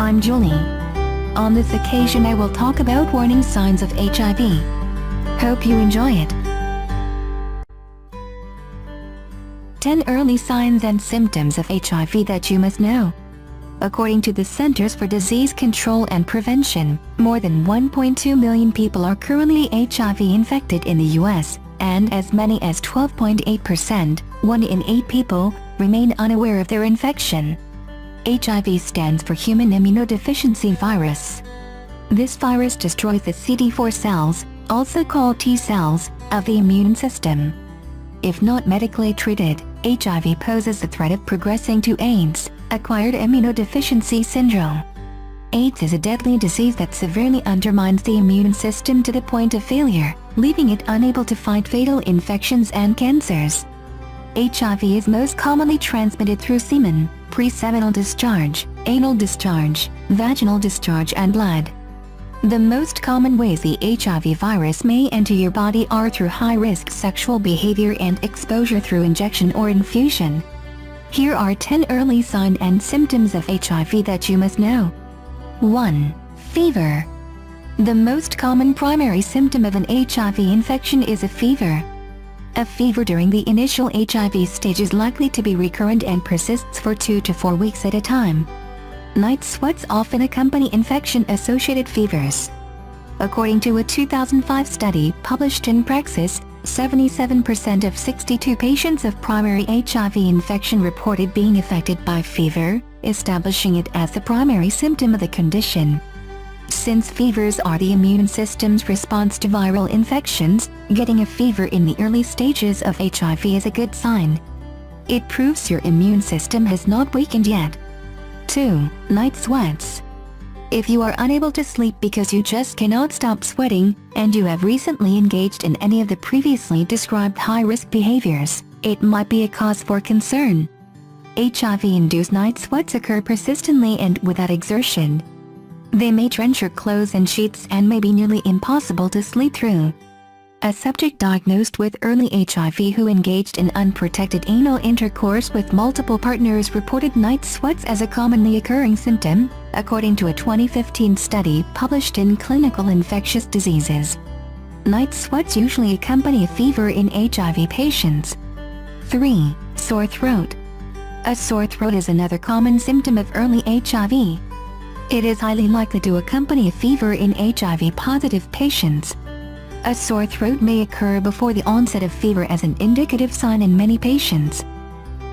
I'm Julie. On this occasion I will talk about warning signs of HIV. Hope you enjoy it. 10 early signs and symptoms of HIV that you must know. According to the Centers for Disease Control and Prevention, more than 1.2 million people are currently HIV infected in the US, and as many as 12.8%, 1 in 8 people, remain unaware of their infection. HIV stands for Human Immunodeficiency Virus. This virus destroys the CD4 cells, also called T cells, of the immune system. If not medically treated, HIV poses the threat of progressing to AIDS, acquired immunodeficiency syndrome. AIDS is a deadly disease that severely undermines the immune system to the point of failure, leaving it unable to fight fatal infections and cancers. HIV is most commonly transmitted through semen, pre-seminal discharge, anal discharge, vaginal discharge and blood. The most common ways the HIV virus may enter your body are through high-risk sexual behavior and exposure through injection or infusion. Here are 10 early signs and symptoms of HIV that you must know. 1. Fever. The most common primary symptom of an HIV infection is a fever. A fever during the initial HIV stage is likely to be recurrent and persists for 2 to 4 weeks at a time. Night sweats often accompany infection-associated fevers. According to a 2005 study published in Praxis, 77% of 62 patients of primary HIV infection reported being affected by fever, establishing it as the primary symptom of the condition. Since fevers are the immune system's response to viral infections, getting a fever in the early stages of HIV is a good sign. It proves your immune system has not weakened yet. 2. Night sweats. If you are unable to sleep because you just cannot stop sweating, and you have recently engaged in any of the previously described high-risk behaviors, it might be a cause for concern. HIV-induced night sweats occur persistently and without exertion. They may drench your clothes and sheets and may be nearly impossible to sleep through. A subject diagnosed with early HIV who engaged in unprotected anal intercourse with multiple partners reported night sweats as a commonly occurring symptom, according to a 2015 study published in Clinical Infectious Diseases. Night sweats usually accompany a fever in HIV patients. 3. Sore throat. A sore throat is another common symptom of early HIV. It is highly likely to accompany a fever in HIV-positive patients. A sore throat may occur before the onset of fever as an indicative sign in many patients.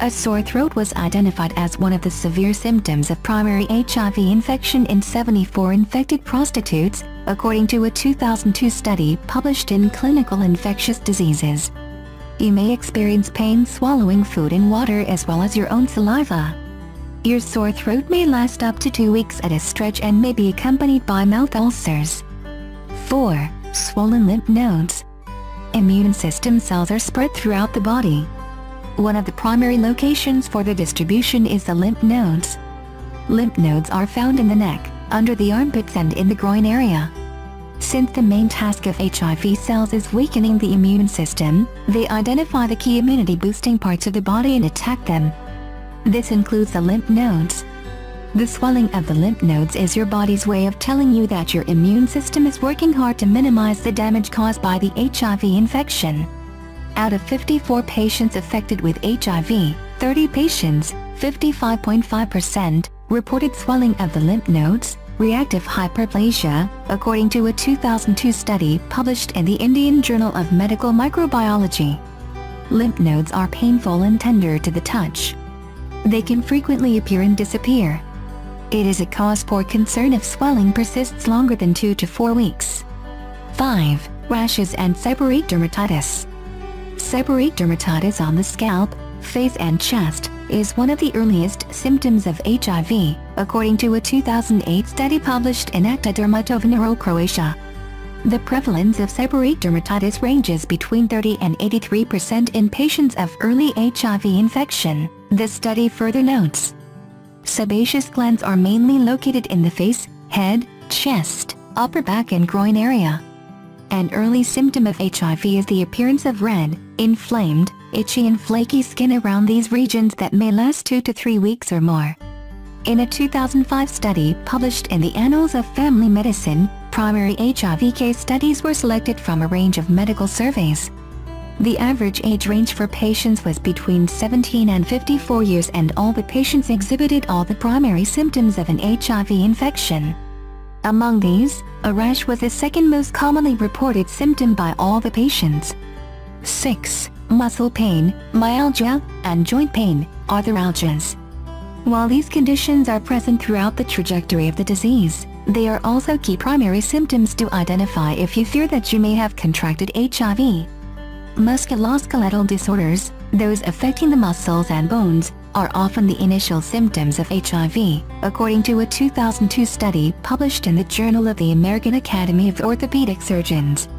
A sore throat was identified as one of the severe symptoms of primary HIV infection in 74 infected prostitutes, according to a 2002 study published in Clinical Infectious Diseases. You may experience pain swallowing food and water as well as your own saliva. Your sore throat may last up to 2 weeks at a stretch and may be accompanied by mouth ulcers. 4. Swollen lymph nodes. Immune system cells are spread throughout the body. One of the primary locations for their distribution is the lymph nodes. Lymph nodes are found in the neck, under the armpits and in the groin area. Since the main task of HIV cells is weakening the immune system, they identify the key immunity-boosting parts of the body and attack them. This includes the lymph nodes. The swelling of the lymph nodes is your body's way of telling you that your immune system is working hard to minimize the damage caused by the HIV infection. Out of 54 patients affected with HIV, 30 patients, 55.5%, reported swelling of the lymph nodes, reactive hyperplasia, according to a 2002 study published in the Indian Journal of Medical Microbiology. Lymph nodes are painful and tender to the touch. They can frequently appear and disappear. It is a cause for concern if swelling persists longer than 2 to 4 weeks. 5. Rashes and seborrheic dermatitis. Seborrheic dermatitis on the scalp, face and chest is one of the earliest symptoms of HIV, according to a 2008 study published in Acta Dermatoveneral Croatia. The prevalence of seborrheic dermatitis ranges between 30 and 83% in patients of early HIV infection, this study further notes. Sebaceous glands are mainly located in the face, head, chest, upper back and groin area. An early symptom of HIV is the appearance of red, inflamed, itchy and flaky skin around these regions that may last 2 to 3 weeks or more. In a 2005 study published in the Annals of Family Medicine, primary HIV case studies were selected from a range of medical surveys. The average age range for patients was between 17 and 54 years, and all the patients exhibited all the primary symptoms of an HIV infection. Among these, a rash was the second most commonly reported symptom by all the patients. 6. Muscle pain, myalgia, and joint pain, arthralgias. While these conditions are present throughout the trajectory of the disease, they are also key primary symptoms to identify if you fear that you may have contracted HIV. Musculoskeletal disorders, those affecting the muscles and bones, are often the initial symptoms of HIV, according to a 2002 study published in the Journal of the American Academy of Orthopedic Surgeons.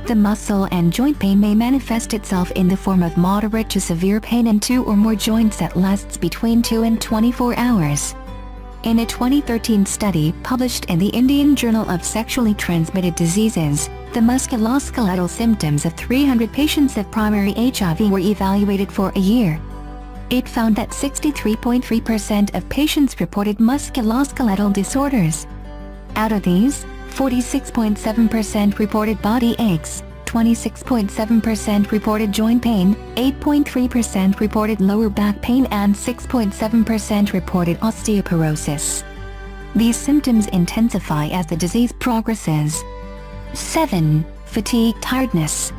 The muscle and joint pain may manifest itself in the form of moderate to severe pain in 2 or more joints that lasts between 2 and 24 hours. In a 2013 study published in the Indian Journal of Sexually Transmitted Diseases, the musculoskeletal symptoms of 300 patients of primary HIV were evaluated for a year. It found that 63.3% of patients reported musculoskeletal disorders. Out of these, 46.7% reported body aches, 26.7% reported joint pain, 8.3% reported lower back pain, and 6.7% reported osteoporosis. These symptoms intensify as the disease progresses. 7. Fatigue, tiredness.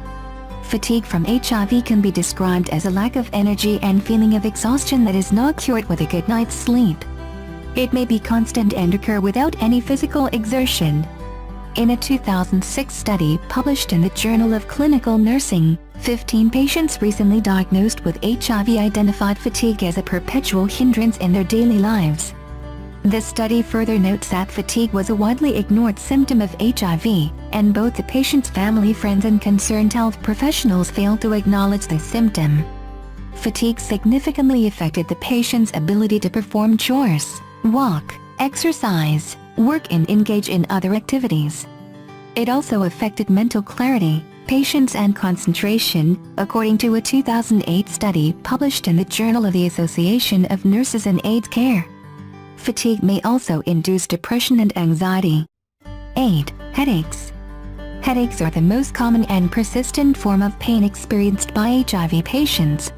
Fatigue from HIV can be described as a lack of energy and feeling of exhaustion that is not cured with a good night's sleep. It may be constant and occur without any physical exertion. In a 2006 study published in the Journal of Clinical Nursing, 15 patients recently diagnosed with HIV identified fatigue as a perpetual hindrance in their daily lives. The study further notes that fatigue was a widely ignored symptom of HIV, and both the patient's family, friends, and concerned health professionals failed to acknowledge the symptom. Fatigue significantly affected the patient's ability to perform chores, walk, exercise, work, and engage in other activities. It also affected mental clarity, patience, and concentration, according to a 2008 study published in the Journal of the Association of Nurses and Aides Care. Fatigue may also induce depression and anxiety. 8. Headaches. Headaches are the most common and persistent form of pain experienced by HIV patients.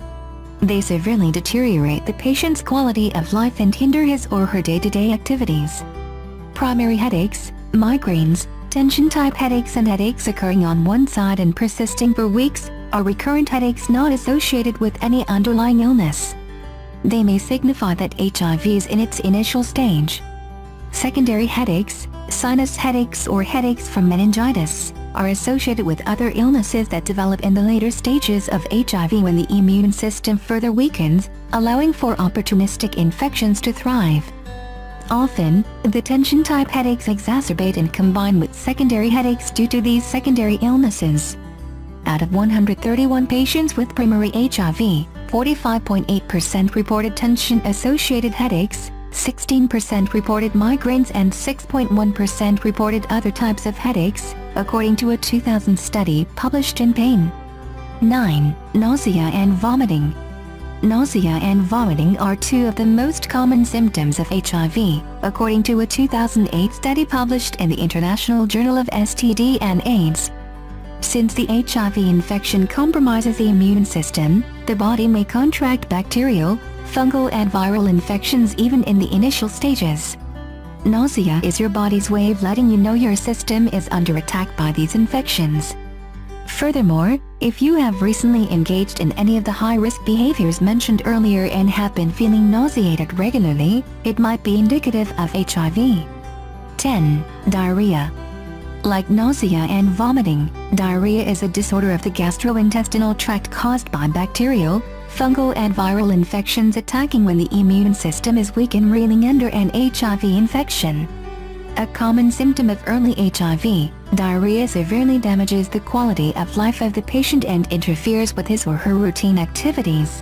They severely deteriorate the patient's quality of life and hinder his or her day-to-day activities. Primary headaches, migraines, tension-type headaches, and headaches occurring on one side and persisting for weeks are recurrent headaches not associated with any underlying illness. They may signify that HIV is in its initial stage. Secondary headaches, sinus headaches, or headaches from meningitis, are associated with other illnesses that develop in the later stages of HIV when the immune system further weakens, allowing for opportunistic infections to thrive. Often, the tension-type headaches exacerbate and combine with secondary headaches due to these secondary illnesses. Out of 131 patients with primary HIV, 45.8% reported tension-associated headaches, 16% reported migraines, and 6.1% reported other types of headaches, according to a 2000 study published in Pain. 9. Nausea and vomiting. Nausea and vomiting are two of the most common symptoms of HIV, according to a 2008 study published in the International Journal of STD and AIDS. Since the HIV infection compromises the immune system, the body may contract bacterial, fungal, and viral infections even in the initial stages. Nausea is your body's way of letting you know your system is under attack by these infections. Furthermore, if you have recently engaged in any of the high-risk behaviors mentioned earlier and have been feeling nauseated regularly, it might be indicative of HIV. 10. Diarrhea. Like nausea and vomiting, diarrhea is a disorder of the gastrointestinal tract caused by bacterial, fungal, and viral infections attacking when the immune system is weak and reeling under an HIV infection. A common symptom of early HIV, diarrhea severely damages the quality of life of the patient and interferes with his or her routine activities.